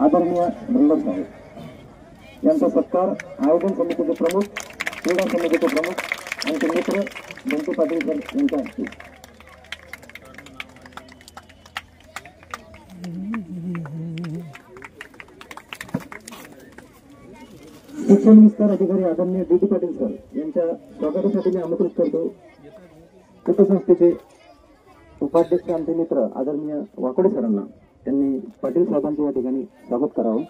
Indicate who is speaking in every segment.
Speaker 1: आदरणीय मंडळ साहेब यांचा सत्कार आयोजन समितीचे प्रमुख, क्रीडा समितीचे प्रमुख आमचे मित्र बंटी पाटील सर यांच्या हस्ते. शिक्षण विस्तार अधिकारी आदरणीय डी पाटील सर यांच्या स्वागतासाठी मी आमंत्रित करतो. उपसंस्थेचे उपाध्यक्ष आमचे मित्र आदरणीय वाकोडे सरांना त्यांनी पाटील साहेबांचे या ठिकाणी स्वागत करावं.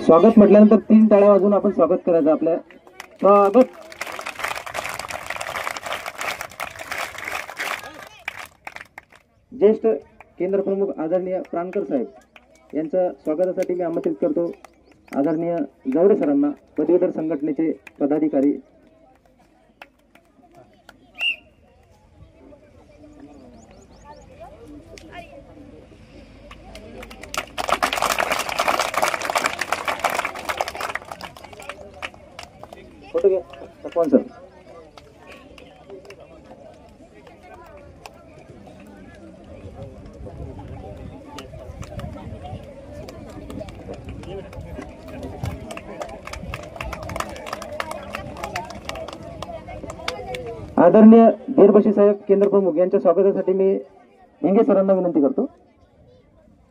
Speaker 1: स्वागत म्हटल्यानंतर 3 टाळ्या वाजून आपण स्वागत करायचं. आपल्या स्वागत. ज्येष्ठ केंद्र प्रमुख आदरणीय प्राणकर साहेब यांच्या स्वागतासाठी मी आमंत्रित करतो आदरणीय जावरे सरांना, पदवीधर संघटनेचे पदाधिकारी. फोटो घ्या कोण सर. आदरणीय धीरबशी साहेब केंद्र प्रमुख यांच्या स्वागतासाठी मी हिंगे सरांना विनंती करतो.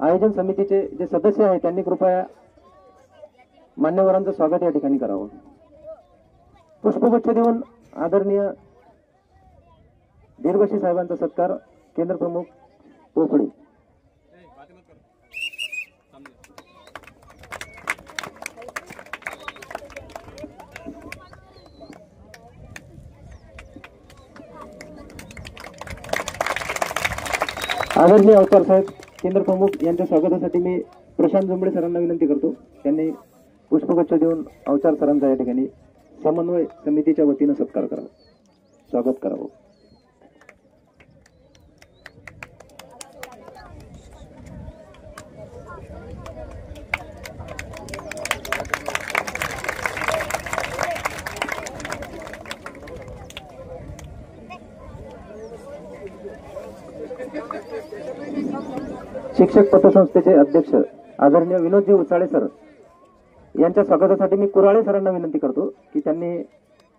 Speaker 1: आयोजन समितीचे जे सदस्य आहेत त्यांनी कृपया मान्यवरांचं स्वागत या ठिकाणी करावं. पुष्पगुच्छ देऊन आदरणीय धीरबशी साहेबांचा सत्कार केंद्र प्रमुख पोफळे. आदरणीय अवतार साहेब केंद्र प्रमुख यांच्या स्वागतासाठी मी प्रशांत जोंबडे सरांना विनंती करतो. त्यांनी पुष्पगुच्छ देऊन अवतार सरांचा या ठिकाणी समन्वय समितीच्या वतीनं सत्कार करावा, स्वागत करावं. शिक्षक पतसंस्थेचे अध्यक्ष आदरणीय विनोदजी उचाळे सर यांच्या स्वागतासाठी मी कुराळे सरांना विनंती करतो की त्यांनी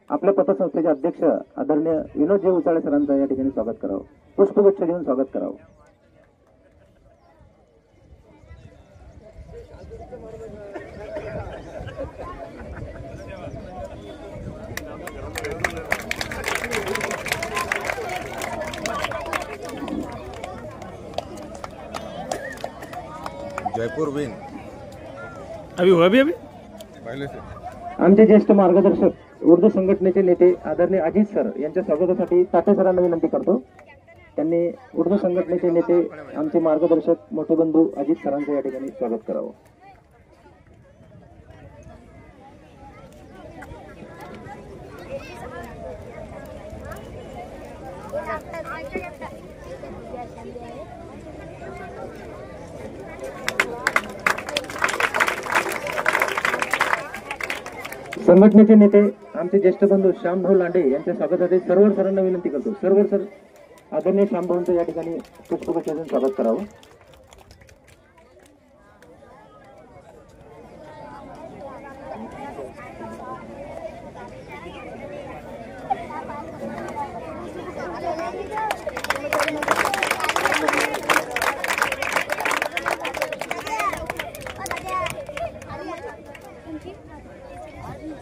Speaker 1: आपल्या पतसंस्थेचे अध्यक्ष आदरणीय विनोदजी उचाळे सरांचा या ठिकाणी स्वागत करावं, पुष्पगुच्छ देऊन स्वागत करावं.
Speaker 2: जयपुर विन
Speaker 3: अभी हुआ भी
Speaker 2: पहले से.
Speaker 1: आमचे ज्येष्ठ मार्गदर्शक उर्दू संघटनेचे नेते आदरणीय अजित सर यांच्या स्वागतासाठी ताटे सरांना विनंती करतो. त्यांनी उर्दू संघटनेचे नेते आमचे मार्गदर्शक मोठे बंधू अजित सरांचं या ठिकाणी स्वागत करावं. संघटनेचे नेते आमचे ज्येष्ठ बंधू श्यामभाऊ लांडे यांच्या स्वागतासाठी सर्व सरांना विनंती करतो. सर्व सर आदरणीय श्यामभाऊंचं या ठिकाणी पुष्पगुच्छ देऊन स्वागत करावं.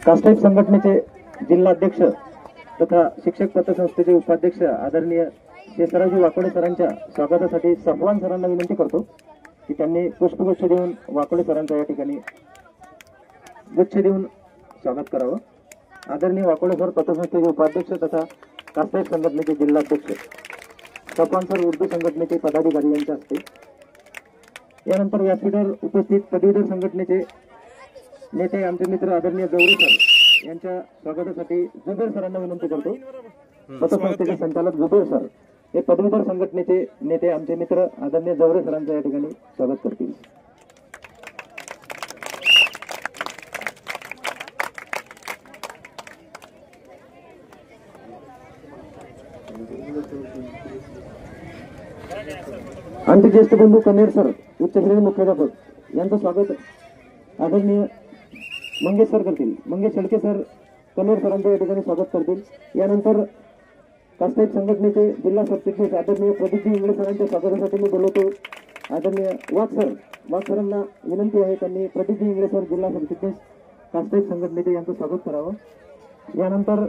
Speaker 1: कास्टेप संघटनेचे जिल्हा अध्यक्ष तथा शिक्षक पतसंस्थेचे उपाध्यक्ष आदरणीय शेषरावजी वाकोडे सरांच्या स्वागतासाठी सफवान सरांना विनंती करतो की त्यांनी पुष्पगुच्छ देऊन वाकोडे सरांच्या या ठिकाणी गुच्छ देऊन स्वागत करावं. आदरणीय वाकोडे सर पतसंस्थेचे उपाध्यक्ष तथा कास्टेप संघटनेचे जिल्हाध्यक्ष सफवान सर उर्दू संघटनेचे पदाधिकारी यांच्या हस्ते. यानंतर व्यासपीठावर उपस्थित पदवीधर संघटनेचे नेते आमचे मित्र आदरणीय गौरी सर यांच्या स्वागतासाठी जुबेर सरांना विनंती करतो. पतसंस्थेचे संचालक जुबेर सर हे पदवीधर संघटनेचे नेते आमचे मित्र आदरणीय जवरे सरांचं या ठिकाणी स्वागत करतील. आमचे ज्येष्ठ बंधू कन्हेर सर उच्च श्रेणी मुख्याध्यापक यांचं स्वागत आदरणीय मंगेश सर करतील. मंगेश शेळके सर कन्हेर सरांचं या ठिकाणी स्वागत करतील. यानंतर कास्टाईप संघटनेचे जिल्हा सरचिटणीस आदरणीय प्रदीपजी इंगळे सरांच्या स्वागतासाठी मी बोलवतो आदरणीय वाघ सरांना विनंती आहे त्यांनी प्रदीपजी इंगळे सर जिल्हा सरचिटणीस कास्टाईप संघटनेचे यांचं स्वागत करावं. यानंतर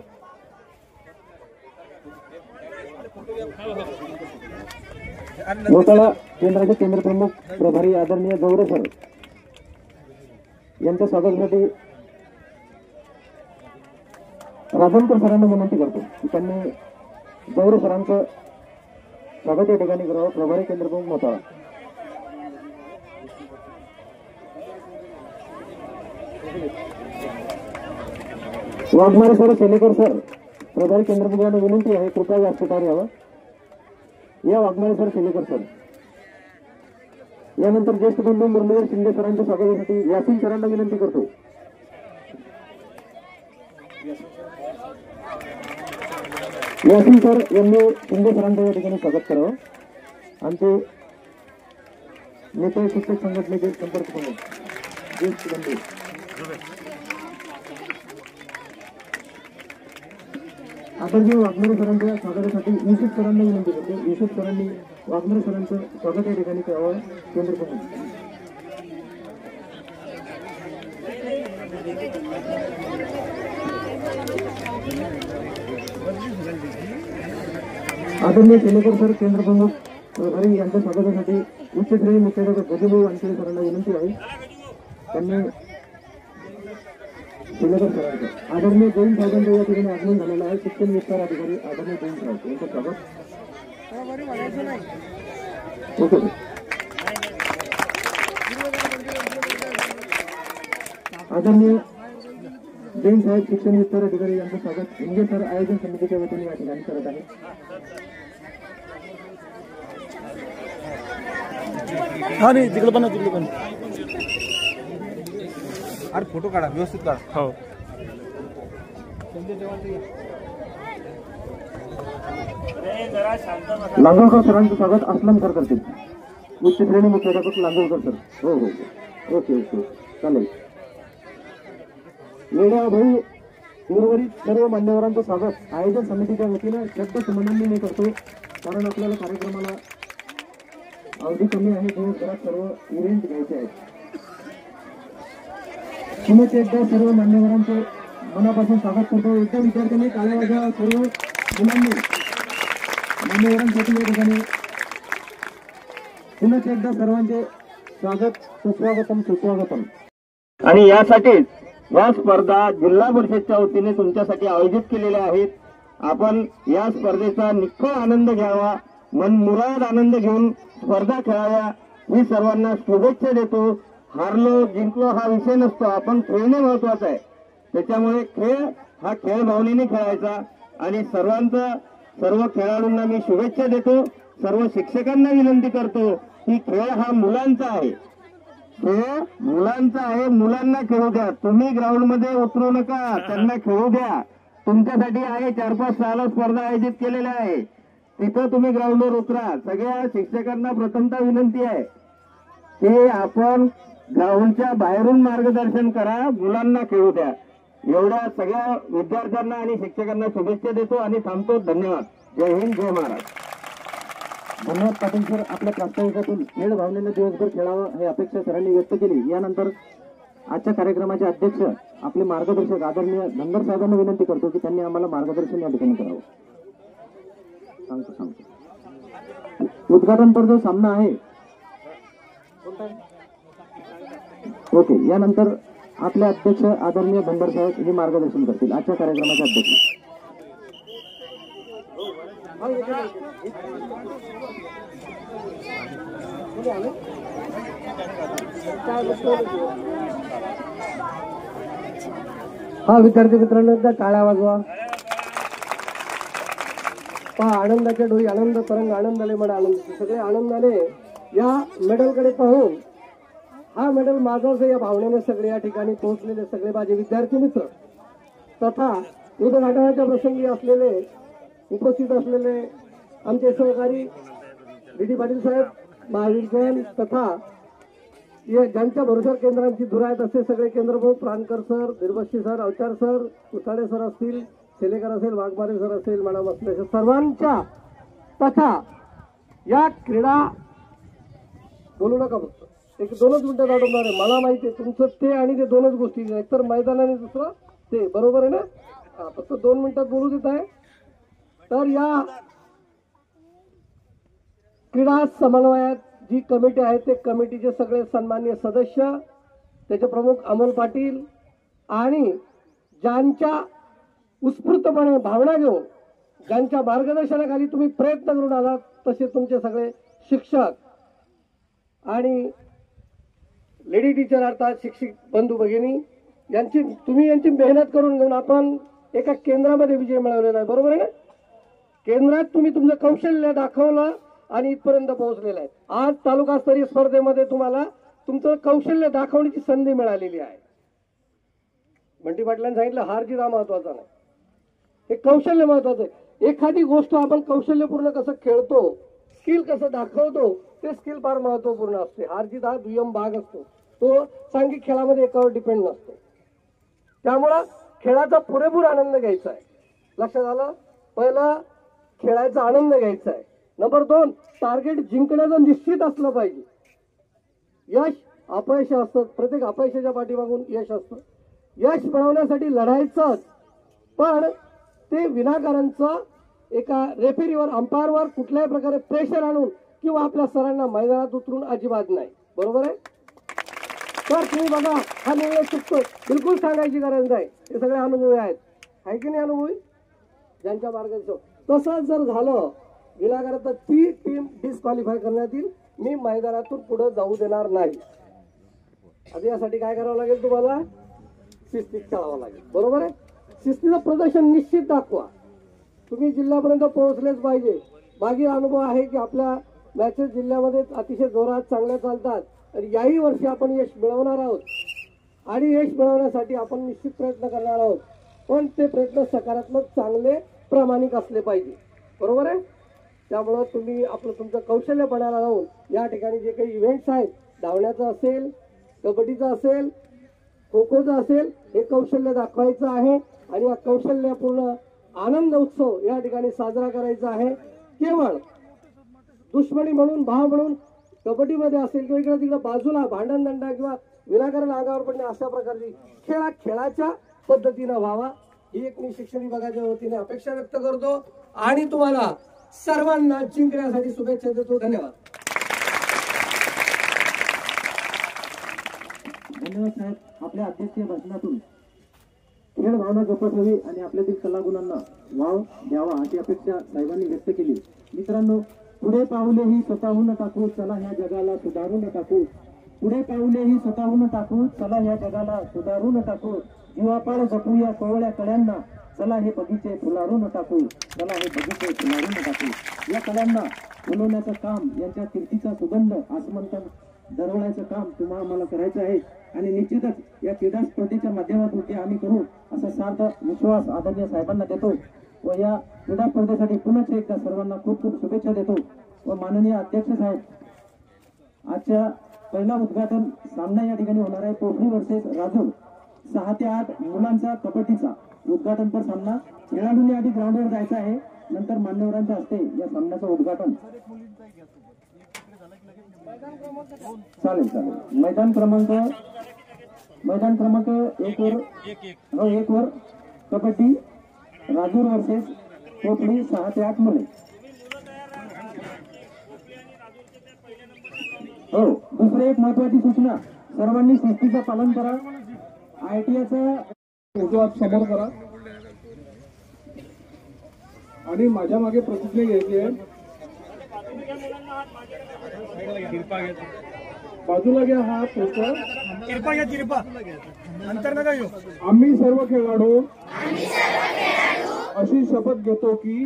Speaker 1: मोताळा केंद्राचे केंद्र प्रमुख प्रभारी आदरणीय जवरे सर यांच्या स्वागतासाठी राजनकर सरांना विनंती करतो की त्यांनी जवरे सरांचं स्वागत या ठिकाणी करावं. प्रभारी केंद्र प्रमुख मोताळा. वाघमारे सर सेनेकर सर प्रभारी केंद्र प्रमुखांना विनंती आहे कृपया व्यासपीठावर यावं. या वाघमारे सर सेनेकर सर. यानंतर ज्येष्ठ बंधू मुरलीधर शिंदे सरांच्या स्वागतासाठी यासिन सरांना विनंती करतो. यासिन सर यांनी शिंदे सरांचं या ठिकाणी स्वागत करावं. आमचे नेते शिक्षक संघटनेचे संपर्क प्रमुख ज्येष्ठ बंधू आदरणीय वाघमारे सरांच्या स्वागतासाठी युसुफ सरांना विनंती करतो. युसुफ सरांनी वाघमारे सरांचं स्वागत या ठिकाणी करावं. केंद्र प्रमुख आदरणीय सेनेकर सर केंद्र प्रमुख प्रभारी यांच्या स्वागतासाठी उच्च श्रेणी मुख्याध्यापक गजभाऊ वानखेडे सरांना विनंती आहे त्यांनी सेनेकर सरांचं आदरणीय जैन साहेबांचं या ठिकाणी आगमन झालेलं आहे. शिक्षण विस्तार अधिकारी आदरणीय जैन साहेब यांचं स्वागत. ओके आदरणीय जैन साहेब शिक्षण विस्तार अधिकारी यांचं स्वागत हिंगे सर आयोजन समितीच्या वतीने या ठिकाणी करत आहे.
Speaker 3: हा नाही तिकडे पण तिकडे पण
Speaker 2: अरे फोटो काढा व्यवस्थित काढा.
Speaker 3: हो
Speaker 1: लांगोळकर सरांचं स्वागत असलम सर करतील. उच्च श्रेणी मुख्याध्यापक लांगोळकर सर. हो हो ओके ओके चालेल. वेळा भाऊ उर्वरित सर्व मान्यवरांचं स्वागत आयोजन समितीच्या वतीनं शब्द सुमनांनी मी करतो कारण आपल्याला कार्यक्रमाला अवधी कमी आहे. दिवसभरात सर्व इव्हेंट घ्यायचे आहेत. पुन्हा एकदा सर्व मान्यवरांचं मनापासून स्वागत करतो. एकदा विद्यार्थ्यांनी टाळ्या वाजवा. सर्व मुलांनी मान्यवरांसाठी या ठिकाणी पुन्हा एकदा सर्वांचे स्वागत सुस्वागतम सुस्वागतम. आणि यासाठीच या स्पर्धा जिल्हा परिषदच्या वतीने तुमच्यासाठी आयोजित केलेल्या आहेत. आपण या स्पर्धेचा निखळ आनंद घ्यावा. मनमुराद आनंद घेऊन स्पर्धा खेळाव्या मी सर्वांना शुभेच्छा देतो. हारलो जिंकलो हा विषय नसतो. आपण खेळणे महत्वाचं आहे. त्याच्यामुळे खेळ हा खेळ भावनेने खेळायचा आणि सर्व खेळाडूंना मी शुभेच्छा देतो. सर्व शिक्षकांना विनंती करतो की खेळ हा मुलांचा आहे. खेळ मुलांचा आहे. मुलांना खेळू द्या. तुम्ही ग्राउंड मध्ये उतरू नका. त्यांना खेळू द्या. तुमच्यासाठी आहे 4-5-6 स्पर्धा आयोजित केलेल्या आहे. तिथं तुम्ही ग्राउंडवर उतरा. सगळ्या शिक्षकांना प्रथमतः विनंती आहे की आपण ग्राउंडच्या बाहेरून मार्गदर्शन करा. मुलांना खेळू द्या. एवढ्या सगळ्या विद्यार्थ्यांना आणि शिक्षकांना शुभेच्छा देतो आणि थांबतो. धन्यवाद. जय हिंद जय महाराष्ट्र. धन्यवाद पाटील सर. आपल्या प्रास्ताविकातून खेळ भावनेनं दिवसभर खेळावं हे अपेक्षा सरांनी व्यक्त केली. यानंतर आजच्या कार्यक्रमाचे अध्यक्ष आपले मार्गदर्शक आदरणीय धनगर साहेबांना विनंती करतो की त्यांनी आम्हाला मार्गदर्शन या ठिकाणी करावं. सांगतो उद्घाटनपर जो सामना आहे ओके. यानंतर आपले अध्यक्ष आदरणीय धनगर साहेब हे मार्गदर्शन करतील आजच्या कार्यक्रमाचे अध्यक्ष.
Speaker 4: हा विद्यार्थी मित्रांनो एकदा टाळ्या वाजवा. पहा आनंदाच्या डोई आनंद तरंग आनंदाले म्हण आनंद सगळे आनंदाने या मेडलकडे पाहून हा मेडल माझाच या भावनेने सगळे या ठिकाणी पोहोचलेले सगळे माझे विद्यार्थी मित्र तथा उद्घाटनाच्या प्रसंगी असलेले उपस्थित असलेले आमचे सहकारी डी पाटील साहेब महावीर जैन तथा ज्यांच्या भरोश्यावर केंद्रांची धुरा आहेत असे सगळे केंद्रप्रमुख प्राणकर सर बिरबशी sir Avchar sir Kusade sir असतील सेलेकर असेल वाघमारे सर असेल मॅडम असले सर्वांच्या तथा या क्रीडा बोलू नका फक्त एक 2च मिनिटं दाटवणार आहे. मला माहिती आहे तुमचं ते आणि ते 2च गोष्टी एकतर मैदानाने दुसरं ते बरोबर आहे ना. फक्त 2 मिनिटात बोलू देत आहे. तर या क्रीडा समन्वयात जी कमिटी आहे ते कमिटीचे सगळे सन्माननीय सदस्य त्याचे प्रमुख अमोल पाटील आणि ज्यांच्या उत्स्फूर्तपणे भावना घेऊन ज्यांच्या मार्गदर्शनाखाली तुम्ही प्रयत्न करून आलात तसे तुमचे सगळे शिक्षक आणि लेडी टीचर अर्थात शिक्षक बंधू भगिनी तुम्ही यांची मेहनत करून घेऊन आपण एका केंद्रामध्ये विजय मिळवलेला आहे. बरोबर आहे ना. केंद्रात तुम्ही तुमचं कौशल्य दाखवलं आणि इथपर्यंत पोहोचलेलं आहे. आज तालुकास्तरीय स्पर्धेमध्ये तुम्हाला तुमचं कौशल्य दाखवण्याची संधी मिळालेली आहे. बंटी पाटलांनी सांगितलं हार जीत हा महत्वाचा नाही, हे कौशल्य महत्वाचं आहे. एखादी गोष्ट आपण कौशल्यपूर्ण कसं खेळतो स्किल कसं दाखवतो ते स्किल फार महत्वपूर्ण असते. हार जीत हा दुय्यम भाग असतो, तो सांघिक खेळामध्ये एकावर डिपेंड नसतो. त्यामुळं खेळाचा पुरेपूर आनंद घ्यायचा आहे. लक्षात आलं. पहिलं खेळायचा आनंद घ्यायचा आहे. नंबर 2 टार्गेट जिंकण्याचं निश्चित असलं पाहिजे. यश अपयश असतं, प्रत्येक अपयशाच्या पाठीमागून यश असतं. यश मिळवण्यासाठी लढायचंच पण ते विनाकारणचं एका रेफरीवर अंपायरवर कुठल्याही प्रकारे प्रेशर आणून किंवा आपल्या सरांना मैदानात उतरून अजिबात नाही. बरोबर आहे. तर तुम्ही बघा हा निर्णय चुकतो बिलकुल सांगायची गरज नाही. हे सगळे अनुभवी आहेत. आहे की नाही अनुभवी ज्यांच्या मार्गदर्शन. तसंच जर झालं विनाकारण तर ती टीम डिस्क्वालिफाय करण्यात येईल. मी मैदानातून पुढे जाऊ देणार नाही. आता यासाठी काय करावं लागेल तुम्हाला शिस्तीत खेळावं लागेल. बरोबर आहे. शिस्तीचं प्रदर्शन निश्चित दाखवा. तुम्ही जिल्ह्यापर्यंत पोहोचलेच पाहिजे. मागील अनुभव आहे की आपल्या मॅचेस जिल्ह्यामध्ये अतिशय जोरात चांगल्या चालतात. आणि याही वर्षी आपण यश मिळवणार आहोत आणि यश मिळवण्यासाठी आपण निश्चित प्रयत्न करणार आहोत. पण ते प्रयत्न सकारात्मक चांगले प्रामाणिक असले पाहिजे. बरोबर आहे. त्यामुळं तुम्ही आपलं तुमचं कौशल्य पणाला लावून या ठिकाणी जे काही इव्हेंट्स आहेत धावण्याचं असेल कबड्डीचं असेल खो खोचं असेल हे कौशल्य दाखवायचं आहे आणि या कौशल्यपूर्ण आनंद उत्सव या ठिकाणी साजरा करायचा आहे. केवळ दुश्मनी म्हणून भाव म्हणून कबड्डीमध्ये असेल किंवा इकडे तिकडे बाजूला भांडणदंडा किंवा विनाकारण अंगावर पडणे अशा प्रकारची खेळाच्या पद्धतीनं व्हावा ही एक मी शिक्षण विभागाच्या वतीने अपेक्षा व्यक्त करतो आणि तुम्हाला सर्वांना जिंकण्यासाठी शुभेच्छा देतो. धन्यवाद.
Speaker 1: धन्यवाद साहेब. आपल्या अध्यक्षीय भाषणातून खेळ भावना जोपासावी आणि आपल्यातील कलागुणांना वाव द्यावा अशी अपेक्षा साहेबांनी व्यक्त केली. मित्रांनो पुढे पाऊले ही स्वतःहून टाकू चला ह्या जगाला सुधारून टाकू. पुढे पाऊले ही स्वतःहून टाकू चला ह्या जगाला सुधारून टाकू. जीवापाड जपू या कोवळ्या कळ्यांना चला हे बगीचे फुलारून टाकू. चला हे बगीचे फुलारून टाकू. या कळ्यांना फुलवण्याचं काम यांच्या कीर्तीचा सुगंध आसमंतात दरवळायचं काम तुम्हाला आम्हाला करायचं आहे आणि निश्चितच या क्रीडा स्पर्धेच्या माध्यमातून ते आम्ही करू असा सार्थ विश्वास आदरणीय साहेबांना देतो व या क्रीडा स्पर्धेसाठी पुन्हा एकदा सर्वांना खूप खूप शुभेच्छा देतो. व माननीय अध्यक्ष साहेब आजच्या पहिला उद्घाटन सामना या ठिकाणी होणार आहे. पोखरी वर्सेस राजूर 6 ते 8 मुलांचा कबड्डीचा उद्घाटनपर सामना. खेळाडूंनी आधी ग्राउंडवर जायचं आहे नंतर मान्यवरांच्या हस्ते या सामन्याचं उद्घाटन. चालेल चालेल. मैदान क्रमांक 1 वर कबड्डी राजूर वर्सेस पोखरी 6 ते 8 मुले. हो दुसरी एक महत्वाची सूचना सर्वांनी शिस्तीचं पालन करा.
Speaker 4: ITIचा समोर करा आणि माझ्या मागे प्रतिज्ञा घ्यायची आहे.
Speaker 5: बाजूला घ्या हा पोस्टर.
Speaker 3: तिरपा या तिरपा अंतर नका येऊ.
Speaker 5: आम्ही सर्व खेळाडू अशी शपथ घेतो की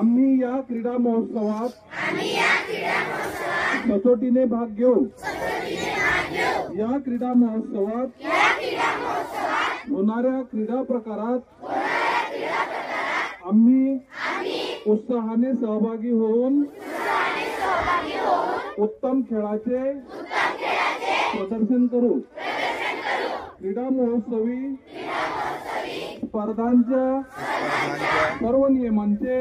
Speaker 5: आम्ही या क्रीडा महोत्सवात कसोटीने भाग घेऊ. या क्रीडा महोत्सवात होणाऱ्या क्रीडा प्रकारात आम्ही उत्साहाने सहभागी होऊन उत्तम खेळाचे प्रदर्शन करू. क्रीडा महोत्सवी स्पर्धांच्या सर्व नियमांचे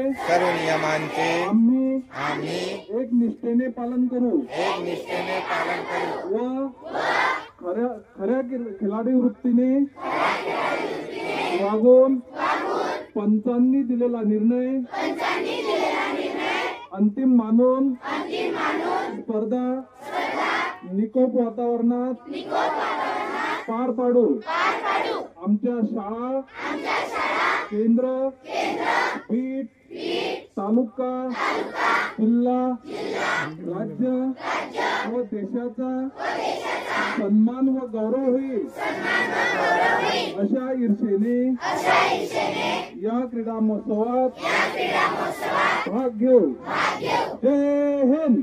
Speaker 5: आम्ही एक निष्ठेने पालन करू व खऱ्या खिलाडी वृत्तीने वागून पंचांनी दिलेला निर्णय अंतिम मानून स्पर्धा निकोप वातावरणात पार पाडू. आमच्या शाळा केंद्र पीठ तालुका जिल्हा राज्य व देशाचा सन्मान व गौरव होईल अशा ईर्षेने या क्रीडा महोत्सवात भाग घेऊ. जय हिंद.